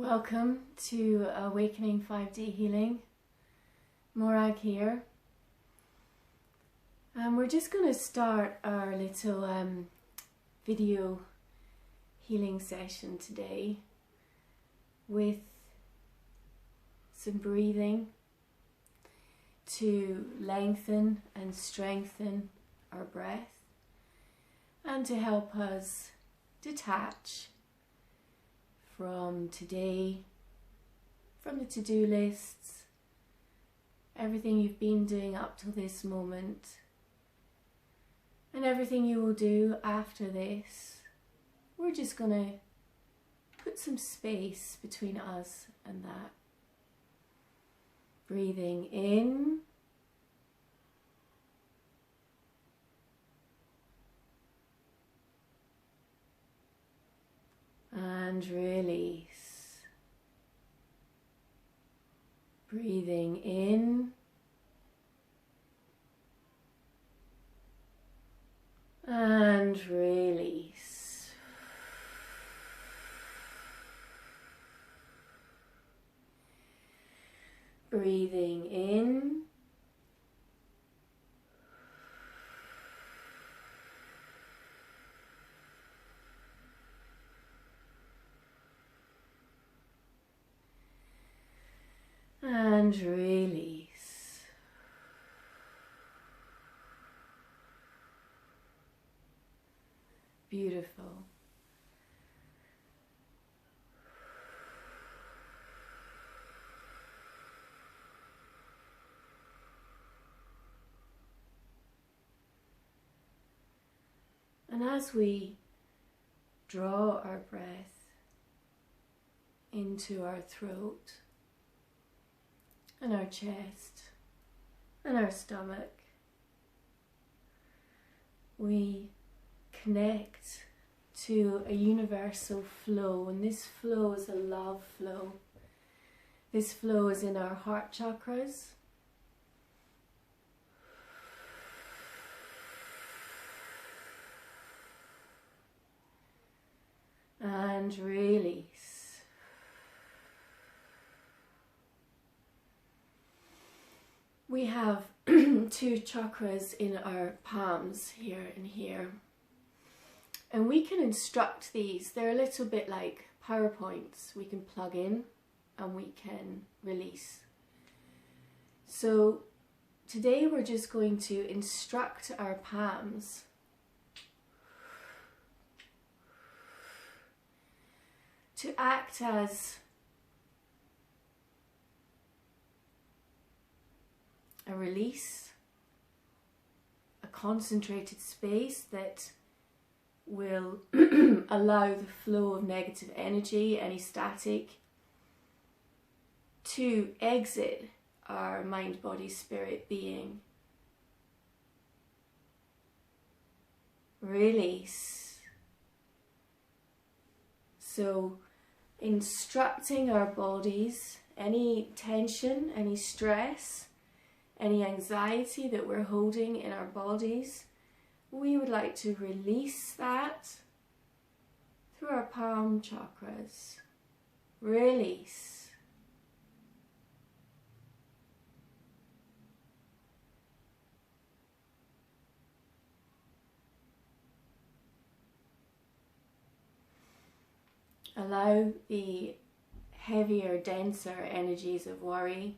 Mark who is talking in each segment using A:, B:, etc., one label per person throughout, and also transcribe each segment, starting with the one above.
A: Welcome to Awakening 5D Healing. Morag here. We're just going to start our little video healing session today with some breathing to lengthen and strengthen our breath and to help us detach from today, from the to-do lists, everything you've been doing up till this moment, and everything you will do after this. We're just going to put some space between us and that. Breathing in. And release. Breathing in. And release. Breathing in. And release. Beautiful. And as we draw our breath into our throat, and our chest, and our stomach, we connect to a universal flow, and this flow is a love flow. This flow is in our heart chakras, and release. We have two chakras in our palms, here and here, and we can instruct these. They're a little bit like PowerPoints. We can plug in and we can release. So today we're just going to instruct our palms to act as a release, a concentrated space that will allow the flow of negative energy, any static, to exit our mind, body, spirit being. Release. So, instructing our bodies, any tension, any stress, any anxiety that we're holding in our bodies, we would like to release that through our palm chakras. Release. Allow the heavier, denser energies of worry,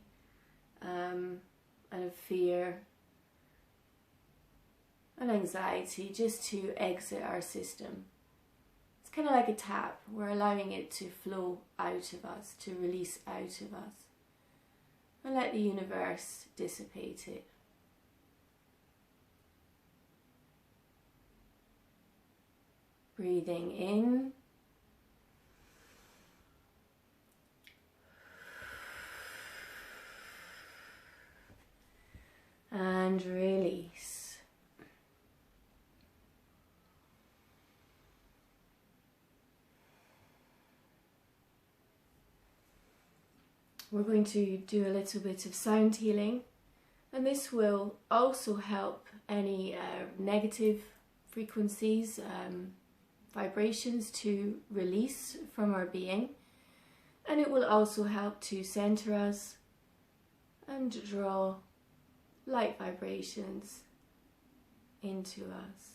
A: and of fear and anxiety just to exit our system. It's kind of like a tap. We're allowing it to flow out of us, to release out of us, and let the universe dissipate it. Breathing in. And release. We're going to do a little bit of sound healing, and this will also help any negative frequencies, vibrations to release from our being. And it will also help to center us and draw light vibrations into us.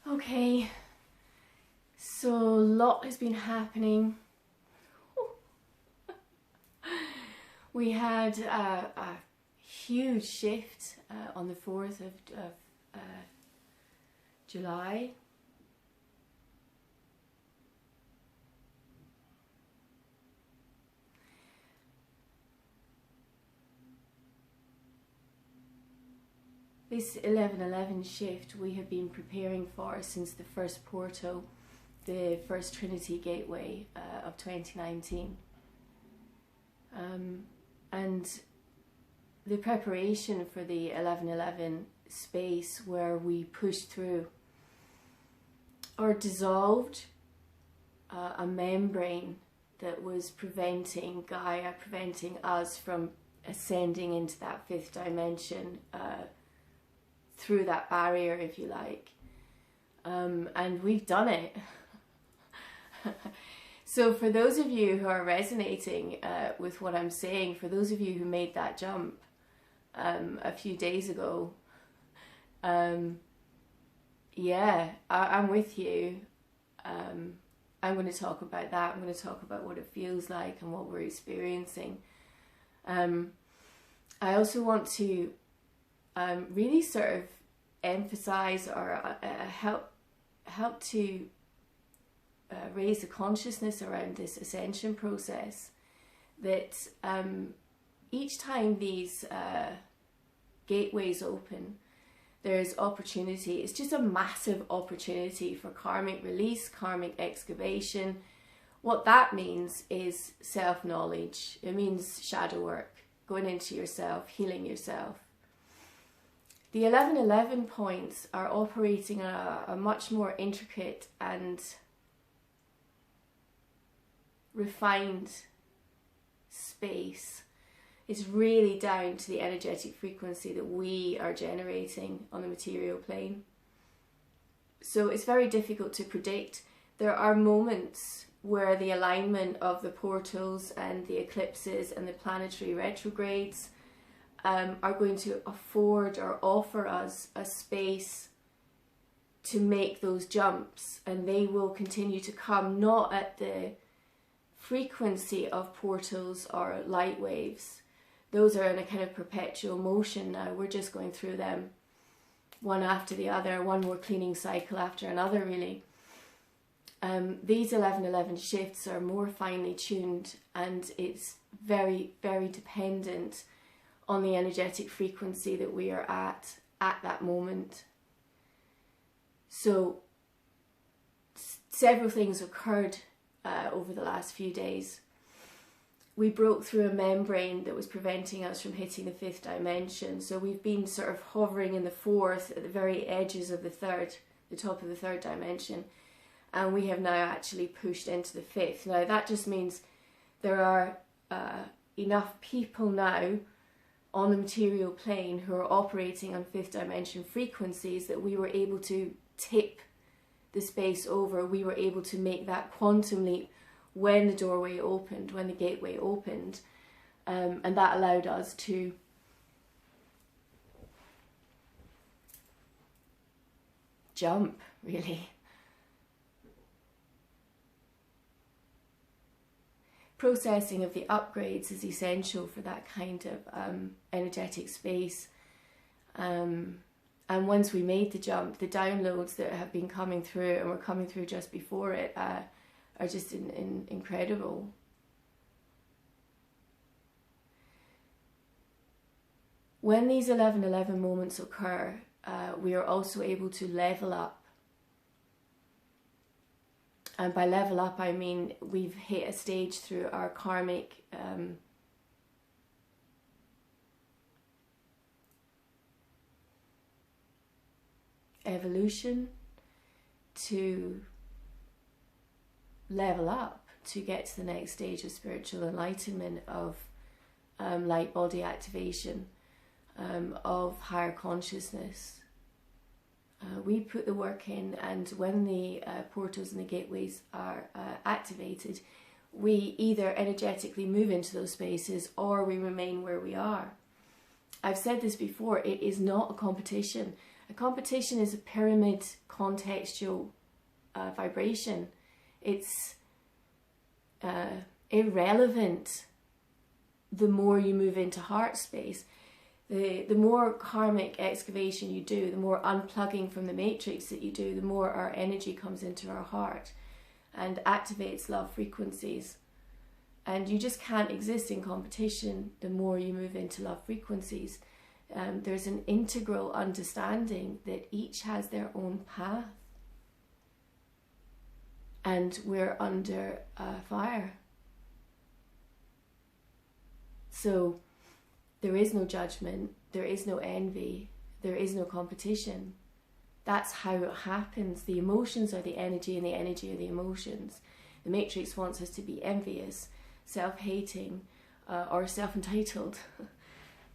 A: Okay, so a lot has been happening. We had a huge shift on the 4th of July. This 11/11 shift we have been preparing for since the first portal, the first Trinity Gateway of 2019. And the preparation for the 11/11 space where we pushed through or dissolved a membrane that was preventing Gaia, preventing us from ascending into that 5th dimension through that barrier, if you like. And we've done it. So for those of you who are resonating with what I'm saying, for those of you who made that jump a few days ago, yeah, I'm with you. I'm going to talk about that. I'm going to talk about what it feels like and what we're experiencing. I also want to really sort of emphasize or help to raise the consciousness around this ascension process, that each time these gateways open, there's opportunity. It's just a massive opportunity for karmic release, karmic excavation. What that means is self-knowledge. It means shadow work, going into yourself, healing yourself. The 11/11 points are operating a much more intricate and refined space. It's really down to the energetic frequency that we are generating on the material plane. So it's very difficult to predict. There are moments where the alignment of the portals and the eclipses and the planetary retrogrades are going to afford or offer us a space to make those jumps, and they will continue to come, not at the frequency of portals or light waves. Those are in a kind of perpetual motion now. We're just going through them one after the other, one more cleaning cycle after another, really. These 11/11 shifts are more finely tuned, and it's very, very dependent on the energetic frequency that we are at that moment. So several things occurred over the last few days. We broke through a membrane that was preventing us from hitting the 5th dimension. So we've been sort of hovering in the 4th, at the very edges of the 3rd, the top of the 3rd dimension. And we have now actually pushed into the 5th. Now that just means there are enough people now on the material plane who are operating on 5th dimension frequencies that we were able to tip the space over. We were able to make that quantum leap when the doorway opened, when the gateway opened, and that allowed us to jump, really. Processing of the upgrades is essential for that kind of energetic space. And once we made the jump, the downloads that have been coming through and were coming through just before it are just incredible. When these 11/11 moments occur, we are also able to level up And by level up, I mean we've hit a stage through our karmic evolution to level up, to get to the next stage of spiritual enlightenment, of light body activation, of higher consciousness. We put the work in, and when the portals and the gateways are activated, we either energetically move into those spaces or we remain where we are. I've said this before, it is not a competition. A competition is a pyramid contextual vibration. It's irrelevant the more you move into heart space. The more karmic excavation you do, the more unplugging from the matrix that you do, the more our energy comes into our heart and activates love frequencies. And you just can't exist in competition the more you move into love frequencies. There's an integral understanding that each has their own path. And we're under fire. So there is no judgment, there is no envy, there is no competition. That's how it happens. The emotions are the energy and the energy are the emotions. The matrix wants us to be envious, self-hating, or self-entitled.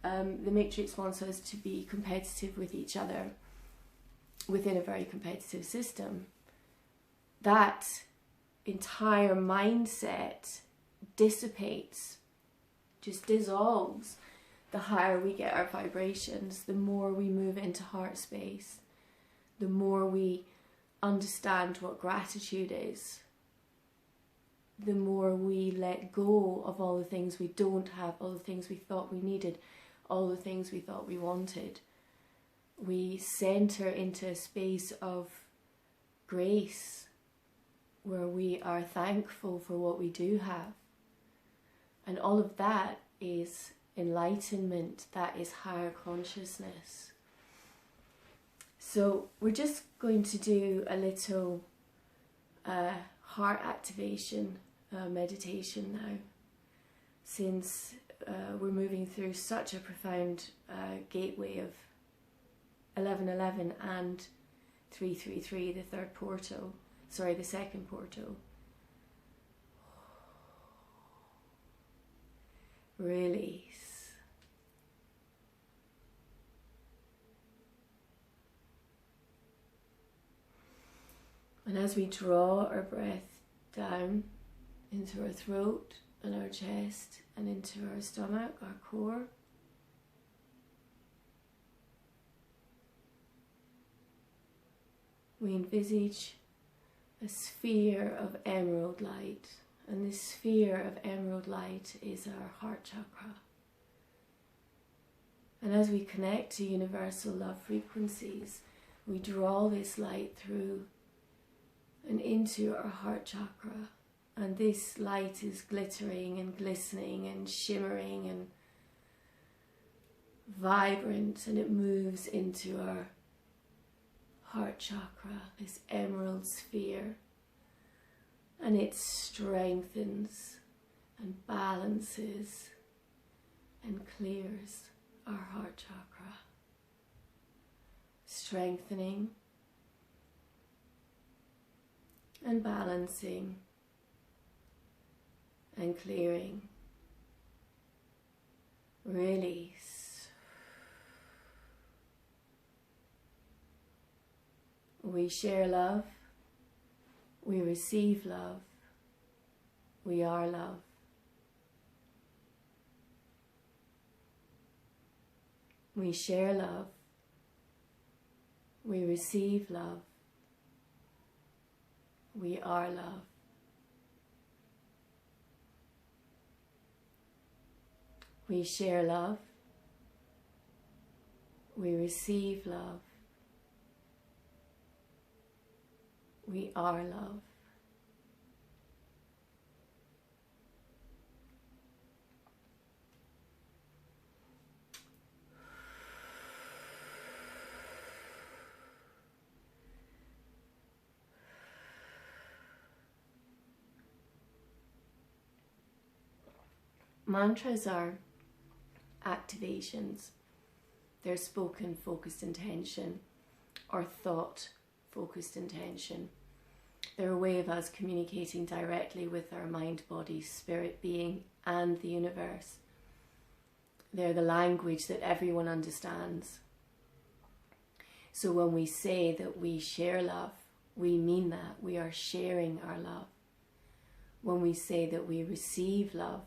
A: The matrix wants us to be competitive with each other within a very competitive system. That entire mindset dissipates, just dissolves, the higher we get our vibrations, the more we move into heart space, the more we understand what gratitude is, the more we let go of all the things we don't have, all the things we thought we needed, all the things we thought we wanted. We center into a space of grace where we are thankful for what we do have. And all of that is enlightenment, that is higher consciousness. So we're just going to do a little heart activation meditation now, since we're moving through such a profound gateway of 1111 and 333, the third portal, sorry, the second portal. Release. And as we draw our breath down into our throat and our chest and into our stomach, our core, we envisage a sphere of emerald light. And this sphere of emerald light is our heart chakra. And as we connect to universal love frequencies, we draw this light through and into our heart chakra. And this light is glittering and glistening and shimmering and vibrant, and it moves into our heart chakra, this emerald sphere. And it strengthens and balances and clears our heart chakra. Strengthening and balancing and clearing. Release. We share love. We receive love. We are love. We share love. We receive love. We are love. We share love. We receive love. We are love. Mantras are activations. They're spoken, focused intention, or thought, focused intention. They're a way of us communicating directly with our mind, body, spirit, being, and the universe. They're the language that everyone understands. So when we say that we share love, we mean that. We are sharing our love. When we say that we receive love,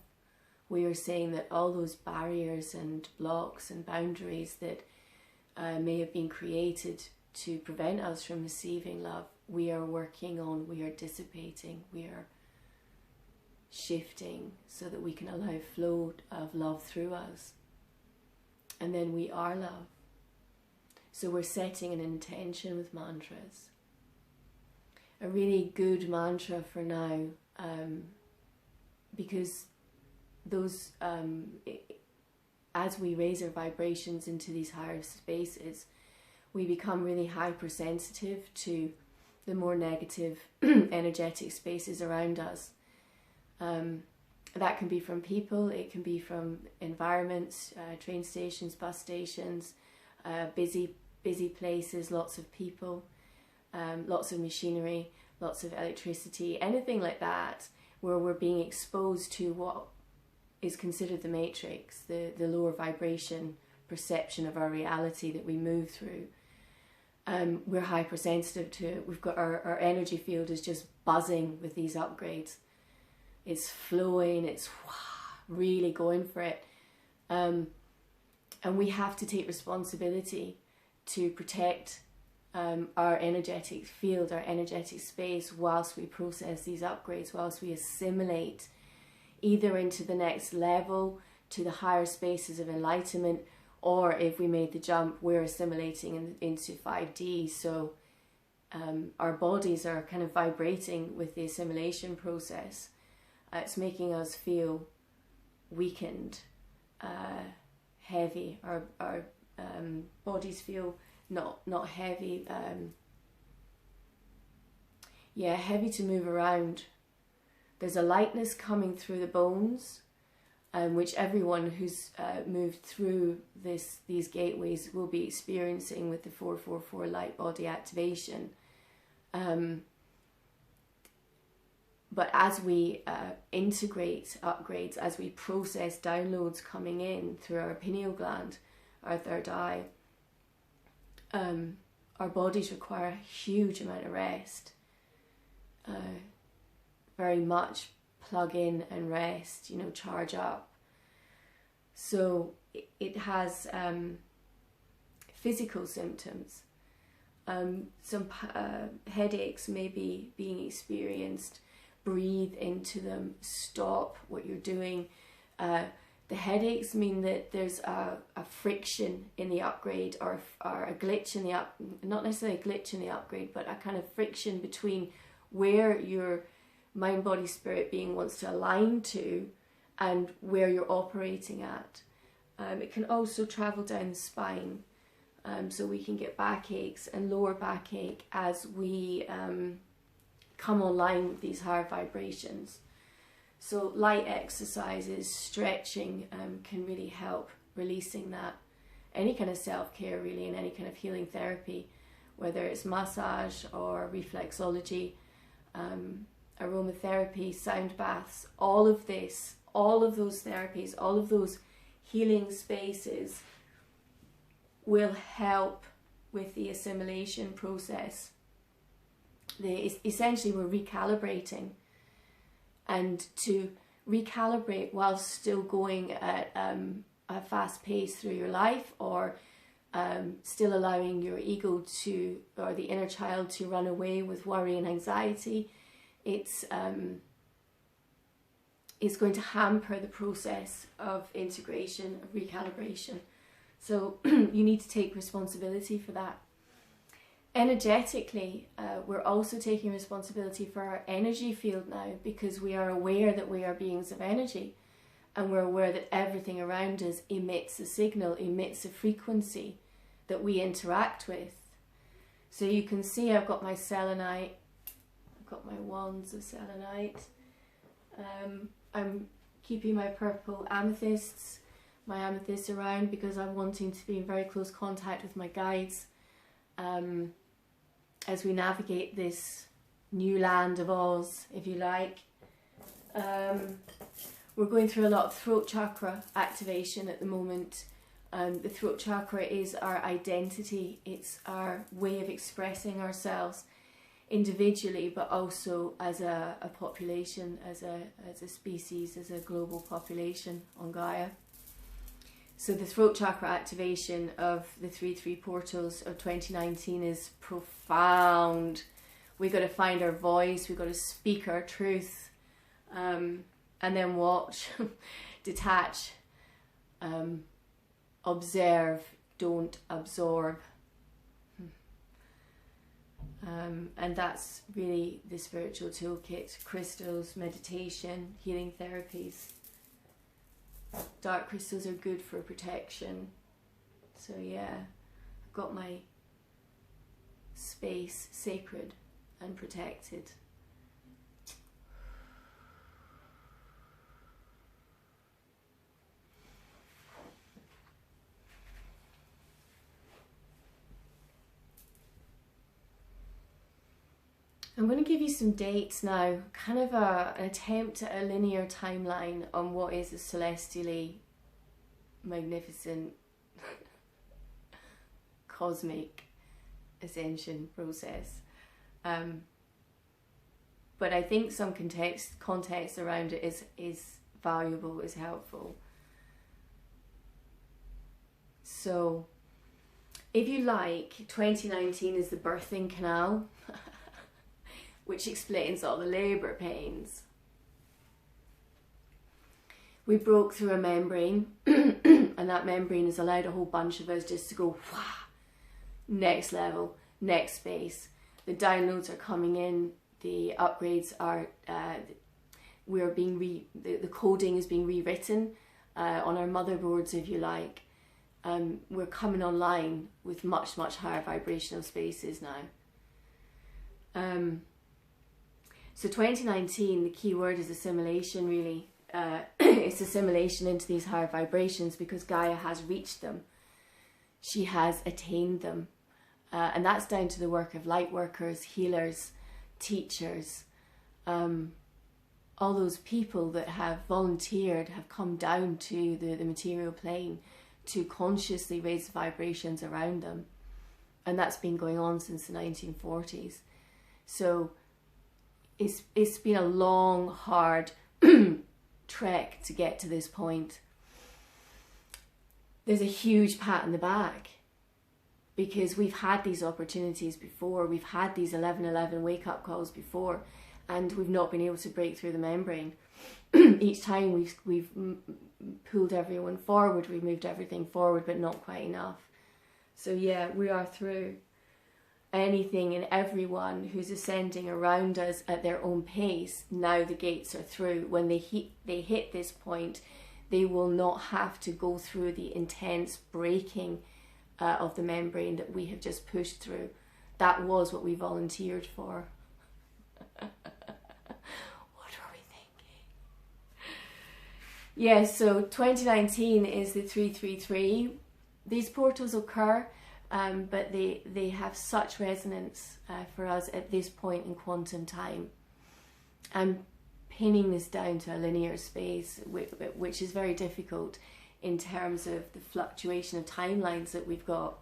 A: we are saying that all those barriers and blocks and boundaries that may have been created to prevent us from receiving love, we are working on, we are dissipating, we are shifting so that we can allow flow of love through us. And then we are love. So we're setting an intention with mantras. A really good mantra for now, because those, as we raise our vibrations into these higher spaces, we become really hypersensitive to the more negative energetic spaces around us. That can be from people, it can be from environments, train stations, bus stations, busy places, lots of people, lots of machinery, lots of electricity, anything like that, where we're being exposed to what is considered the matrix, the lower vibration perception of our reality that we move through. We're hypersensitive to it. We've got our energy field is just buzzing with these upgrades. It's flowing, it's really going for it. And we have to take responsibility to protect our energetic field, our energetic space, whilst we process these upgrades, whilst we assimilate either into the next level, to the higher spaces of enlightenment, or if we made the jump, we're assimilating into 5D. So our bodies are kind of vibrating with the assimilation process. It's making us feel weakened, heavy. Our bodies feel not heavy. Heavy to move around. There's a lightness coming through the bones, which everyone who's moved through these gateways will be experiencing with the 444 light body activation. But as we integrate upgrades, as we process downloads coming in through our pineal gland, our third eye, our bodies require a huge amount of rest. Very much plug in and rest, charge up. So it has physical symptoms. Some headaches may be being experienced. Breathe into them, stop what you're doing. The headaches mean that there's a friction in the upgrade, or a glitch in the not necessarily a glitch in the upgrade, but a kind of friction between where your mind, body, spirit being wants to align to and where you're operating at. It can also travel down the spine, so we can get backaches and lower backache as we come online with these higher vibrations. So light exercises, stretching can really help releasing that. Any kind of self-care really, and any kind of healing therapy, whether it's massage or reflexology, aromatherapy, sound baths, all of those therapies, all of those healing spaces will help with the assimilation process. Essentially we're recalibrating, and to recalibrate while still going at a fast pace through your life, or still allowing your ego to, or the inner child, to run away with worry and anxiety, it's going to hamper the process of integration, of recalibration. So you need to take responsibility for that. Energetically, we're also taking responsibility for our energy field now, because we are aware that we are beings of energy, and we're aware that everything around us emits a signal, emits a frequency that we interact with. So you can see I've got my selenite, I've got my wands of selenite. I'm keeping my purple amethysts, my amethyst around, because I'm wanting to be in very close contact with my guides as we navigate this new land of Oz, if you like. We're going through a lot of throat chakra activation at the moment. The throat chakra is our identity. It's our way of expressing ourselves individually, but also as a population, as a species, as a global population on Gaia. So the throat chakra activation of the 3-3 portals of 2019 is profound. We've got to find our voice, we've got to speak our truth, and then watch, detach, observe, don't absorb. And that's really the spiritual toolkit: crystals, meditation, healing therapies. Dark crystals are good for protection. So yeah, I've got my space sacred and protected. I'm going to give you some dates now, kind of an attempt at a linear timeline on what is a celestially magnificent cosmic ascension process. But I think some context around it is valuable, is helpful. So, if you like, 2019 is the birthing canal, which explains all the labour pains. We broke through a membrane, and that membrane has allowed a whole bunch of us just to go, wah, next level, next space. The downloads are coming in, the upgrades are, the coding is being rewritten on our motherboards, if you like. We're coming online with much, much higher vibrational spaces now. So 2019, the key word is assimilation, really. It's assimilation into these higher vibrations, because Gaia has reached them. She has attained them. And that's down to the work of light workers, healers, teachers, all those people that have volunteered, have come down to the material plane to consciously raise the vibrations around them. And that's been going on since the 1940s. So it's been a long, hard trek to get to this point. There's a huge pat in the back, because we've had these opportunities before. We've had these 11/11 wake-up calls before, and we've not been able to break through the membrane. Each time we've pulled everyone forward, we've moved everything forward, but not quite enough. So yeah, we are through. Anything and everyone who's ascending around us at their own pace, now the gates are through. When they hit this point, they will not have to go through the intense breaking of the membrane that we have just pushed through. That was what we volunteered for. What were we thinking? Yeah, so 2019 is the 333. These portals occur, but they have such resonance for us at this point in quantum time. I'm pinning this down to a linear space, which is very difficult in terms of the fluctuation of timelines that we've got.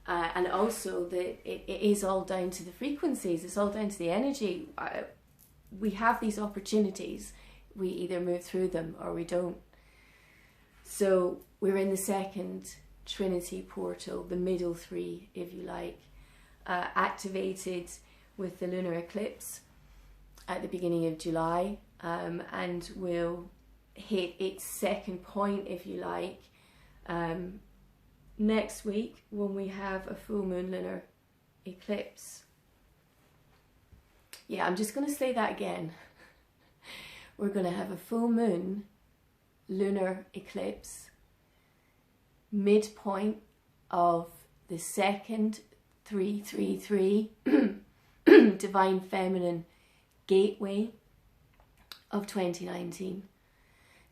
A: And also that it is all down to the frequencies, it's all down to the energy. We have these opportunities, we either move through them or we don't. So we're in the second Trinity portal, the middle three, if you like, activated with the lunar eclipse at the beginning of July, and will hit its second point, if you like, next week when we have a full moon lunar eclipse. Yeah, I'm just going to say that again. We're going to have a full moon lunar eclipse, midpoint of the second 333 divine feminine gateway of 2019.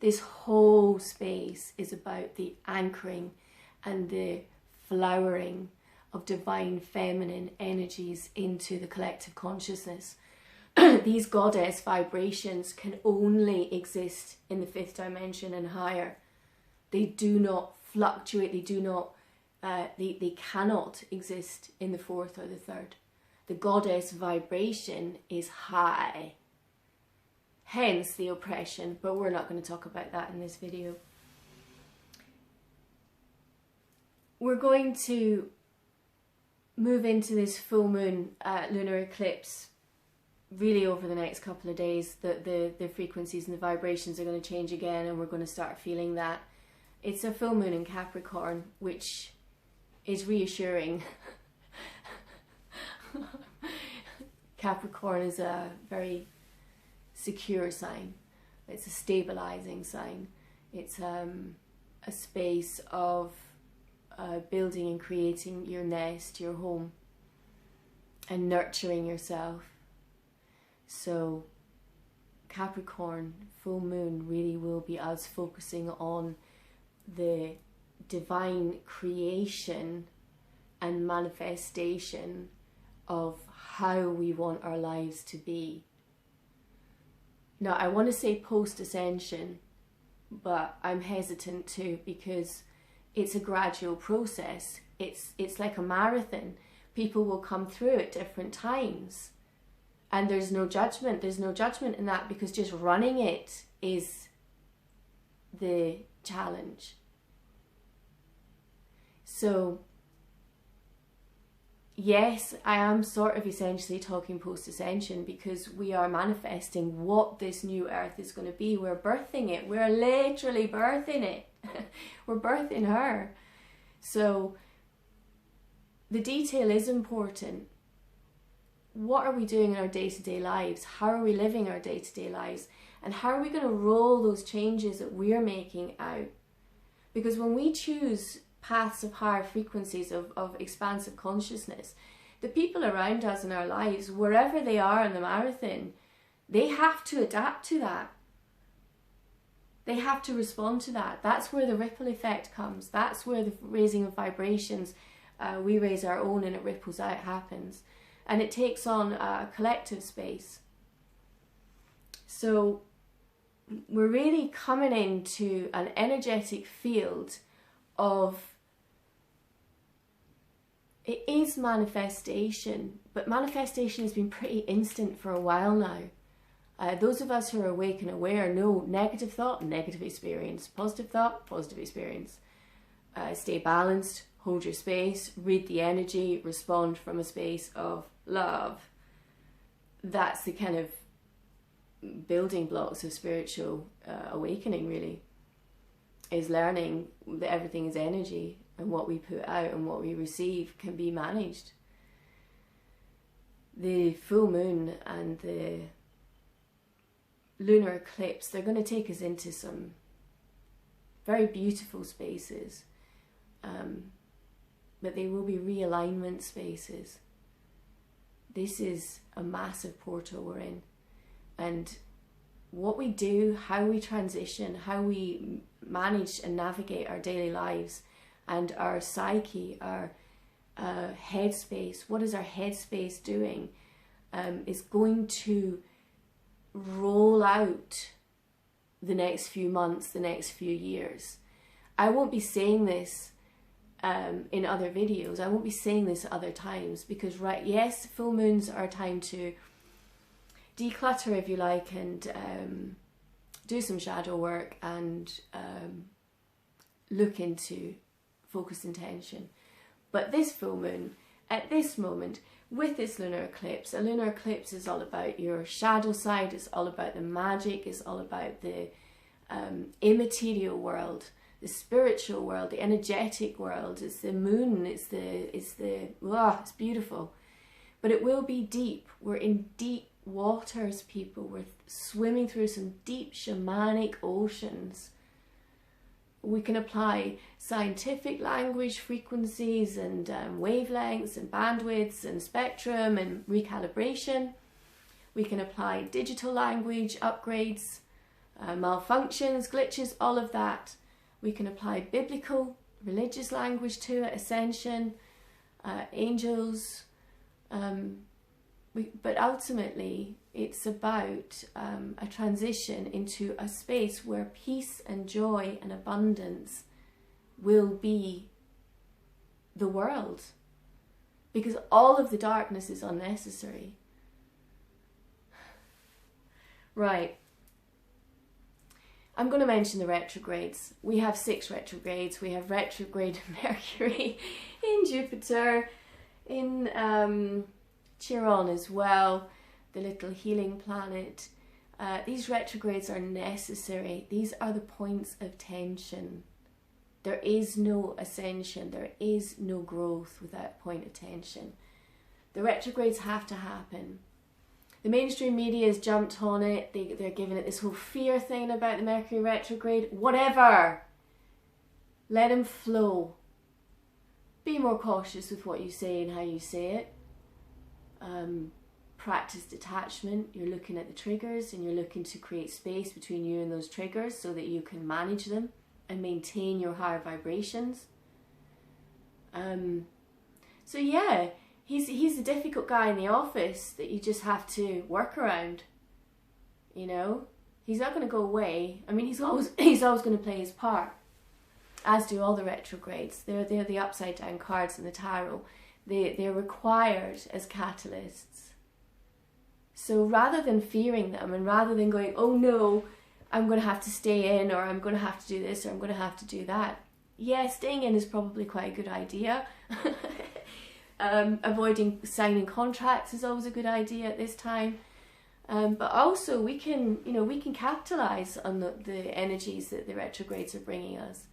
A: This whole space is about the anchoring and the flowering of divine feminine energies into the collective consciousness. These goddess vibrations can only exist in the 5th dimension and higher. They do not fluctuate, they do not, they cannot exist in the 4th or the 3rd. The goddess vibration is high. Hence the oppression, but we're not going to talk about that in this video. We're going to move into this full moon lunar eclipse really over the next couple of days. The frequencies and the vibrations are going to change again, and we're going to start feeling that. It's a full moon in Capricorn, which is reassuring. Capricorn is a very secure sign. It's a stabilizing sign. It's a space of building and creating your nest, your home, and nurturing yourself. So Capricorn full moon really will be us focusing on the divine creation and manifestation of how we want our lives to be. Now, I want to say post-ascension, but I'm hesitant to, because it's a gradual process. It's like a marathon. People will come through at different times. And there's no judgment. There's no judgment in that, because just running it is the challenge. So, yes, I am sort of essentially talking post-ascension, because we are manifesting what this new earth is going to be. We're birthing it. We're literally birthing it. We're birthing her. So the detail is important. What are we doing in our day-to-day lives? How are we living our day-to-day lives? And how are we going to roll those changes that we're making out? Because when we choose paths of higher frequencies, of expansive consciousness, the people around us in our lives, wherever they are in the marathon, they have to adapt to that. They have to respond to that. That's where the ripple effect comes. That's where the raising of vibrations, we raise our own and it ripples out, happens. And it takes on a collective space. So we're really coming into an energetic field of, it is manifestation, but manifestation has been pretty instant for a while now. Those of us who are awake and aware know negative thought, negative experience, positive thought, positive experience. Stay balanced, hold your space, read the energy, respond from a space of love. That's the kind of building blocks of spiritual awakening, really, is learning that everything is energy, and what we put out and what we receive can be managed. The full moon and the lunar eclipse, they're going to take us into some very beautiful spaces, but they will be realignment spaces. This is a massive portal we're in, and what we do, how we transition, how we manage and navigate our daily lives and our psyche, our headspace, what is our headspace doing, is going to roll out the next few months, the next few years. I won't be saying this in other videos. I won't be saying this at other times, because yes, full moons are a time to declutter, if you like, and do some shadow work and look into focused intention. But this full moon, at this moment, with this lunar eclipse, a lunar eclipse is all about your shadow side, it's all about the magic, it's all about the immaterial world, the spiritual world, the energetic world. It's the moon, it's beautiful. But it will be deep. We're in deep waters, people. We're swimming through some deep shamanic oceans. We can apply scientific language, frequencies and wavelengths and bandwidths and spectrum and recalibration. We can apply digital language, upgrades, malfunctions, glitches, all of that. We can apply biblical, religious language to it, ascension, angels, but ultimately it's about a transition into a space where peace and joy and abundance will be the world, because all of the darkness is unnecessary. Right. I'm going to mention the retrogrades. We have 6 retrogrades. We have retrograde Mercury in Jupiter, in Chiron as well, the little healing planet. These retrogrades are necessary. These are the points of tension. There is no ascension, there is no growth without a point of tension. The retrogrades have to happen. The mainstream media has jumped on it. They're giving it this whole fear thing about the Mercury retrograde. Whatever. Let them flow. Be more cautious with what you say and how you say it. Practice detachment. You're looking at the triggers and you're looking to create space between you and those triggers so that you can manage them and maintain your higher vibrations. So yeah, he's a difficult guy in the office that you just have to work around. You know, he's not going to go away. I mean, he's always going to play his part, as do all the retrogrades. They're the upside down cards in the tarot. They're required as catalysts. So rather than fearing them and rather than going, oh no, I'm going to have to stay in, or I'm going to have to do this, or I'm going to have to do that. Yeah, staying in is probably quite a good idea. Avoiding signing contracts is always a good idea at this time. But also we can capitalize on the energies that the retrogrades are bringing us.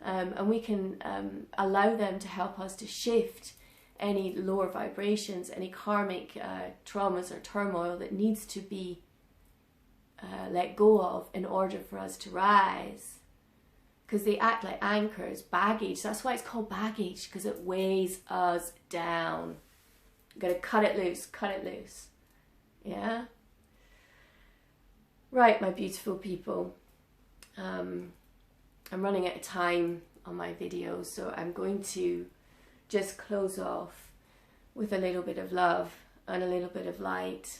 A: And we can allow them to help us to shift any lower vibrations, any karmic traumas or turmoil that needs to be let go of in order for us to rise. Because they act like anchors, baggage. That's why it's called baggage, because it weighs us down. You've got to cut it loose. Yeah? Right, my beautiful people. I'm running out of time on my videos, so I'm going to just close off with a little bit of love and a little bit of light.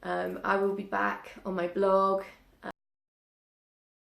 A: I will be back on my blog